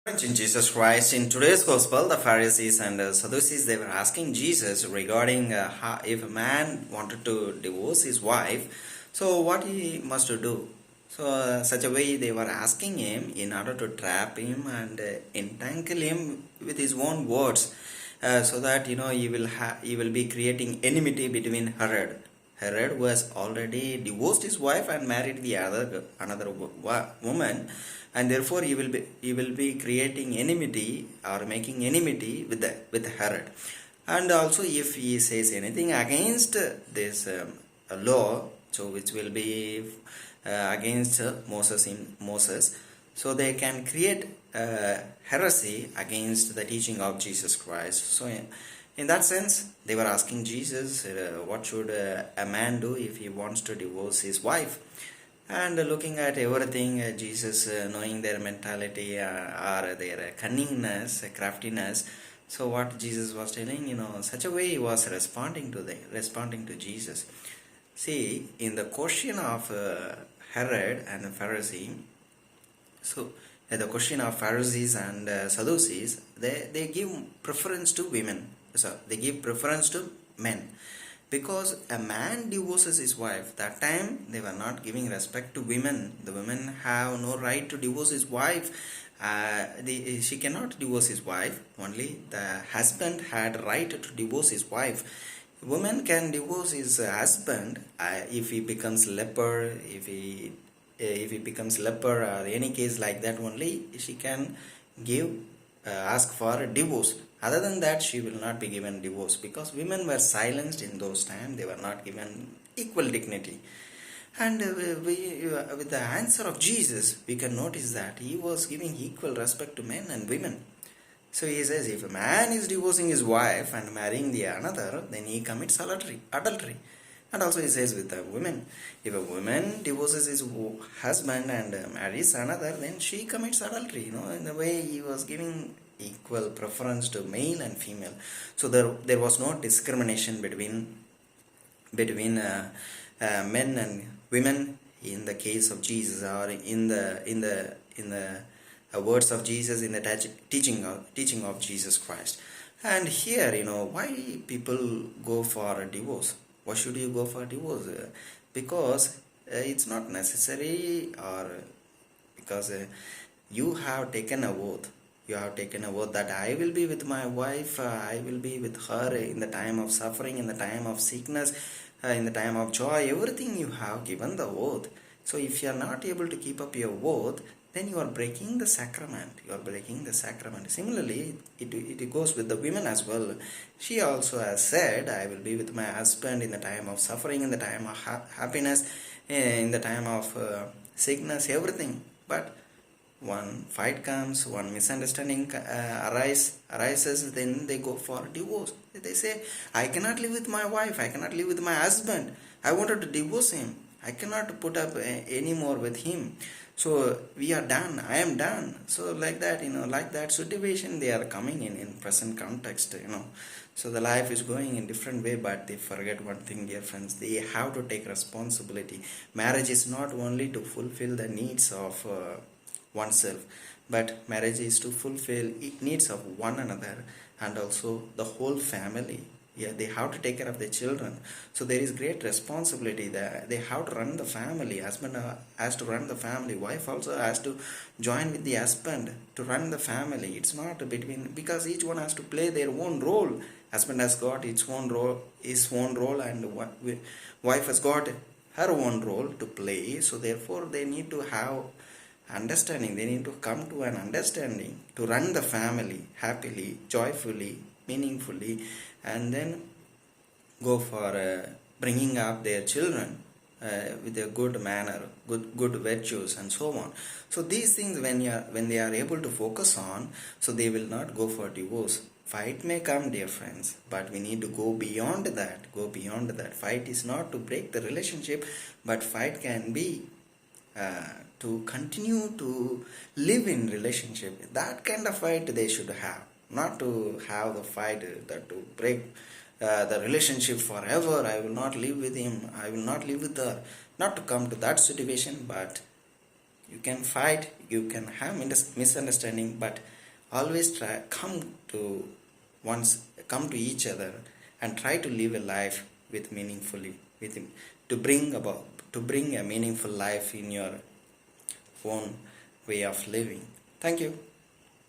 In Jesus Christ, in today's gospel, the Pharisees and Sadducees they were asking Jesus regarding how, if a man wanted to divorce his wife, so what he must do. So, such a way they were asking him in order to trap him and entangle him with his own words, so that he will be creating enmity between Herod. Herod was already divorced his wife and married the another woman, and therefore he will be creating enmity or making enmity with Herod. And also, if he says anything against this law, so which will be against Moses, so they can create heresy against the teaching of Jesus Christ. So in that sense, they were asking Jesus, what should a man do if he wants to divorce his wife? And looking at everything, Jesus, knowing their mentality or their cunningness, craftiness, so what Jesus was telling, such a way he was responding to Jesus. See, in the question of Herod and Pharisee, so the question of Pharisees and Sadducees, they give preference to women. So they give preference to men. Because a man divorces his wife, that time they were not giving respect to women. The women have no right to divorce his wife. She cannot divorce his wife. Only the husband had right to divorce his wife. Woman can divorce his husband if he becomes leper, if he becomes leper or any case like that. Only she can give ask for a divorce. Other than that, she will not be given divorce, because women were silenced in those times. They were not given equal dignity. And with the answer of Jesus, we can notice that he was giving equal respect to men and women. So he says, if a man is divorcing his wife and marrying the another, then he commits adultery. And also he says with the women, if a woman divorces his husband and marries another, then she commits adultery. In the way he was giving equal preference to male and female. So there was no discrimination between men and women in the case of Jesus, or in the words of Jesus, in the teaching of Jesus Christ. And here, why people go for a divorce? Why should you go for a divorce? Because it's not necessary, or because you have taken a oath. You have taken a oath that I will be with my wife, I will be with her in the time of suffering, in the time of sickness, in the time of joy. Everything you have given the oath. So if you are not able to keep up your oath, then you are breaking the sacrament. You are breaking the sacrament. Similarly, it goes with the women as well. She also has said, I will be with my husband in the time of suffering, in the time of happiness, in the time of sickness, everything. But one fight comes, one misunderstanding arises, then they go for divorce. They say, I cannot live with my wife, I cannot live with my husband, I wanted to divorce him, I cannot put up anymore with him, so we are done, I am done. So like that, like that situation they are coming in present context. So the life is going in different way, but they forget one thing, dear friends. They have to take responsibility. Marriage is not only to fulfill the needs of oneself, but marriage is to fulfill needs of one another and also the whole family. Yeah, they have to take care of their children. So there is great responsibility there. They have to run the family. Husband has to run the family. Wife also has to join with the husband to run the family. It's not between, because each one has to play their own role. Husband has got his own role, and wife has got her own role to play. So therefore, they need to have understanding. They need to come to an understanding to run the family happily, joyfully, meaningfully, and then go for bringing up their children with a good manner, good virtues, and so on. So these things, when they are able to focus on, so they will not go for divorce. Fight may come, dear friends, but we need to go beyond that. Fight is not to break the relationship, but fight can be to continue to live in relationship. That kind of fight they should have, not to have the fight that to break the relationship forever. I will not live with him, I will not live with her. Not to come to that situation, but You can fight, you can have misunderstanding, but always try once come to each other and try to live a life with meaningfully with him, to bring a meaningful life in your own way of living. Thank you.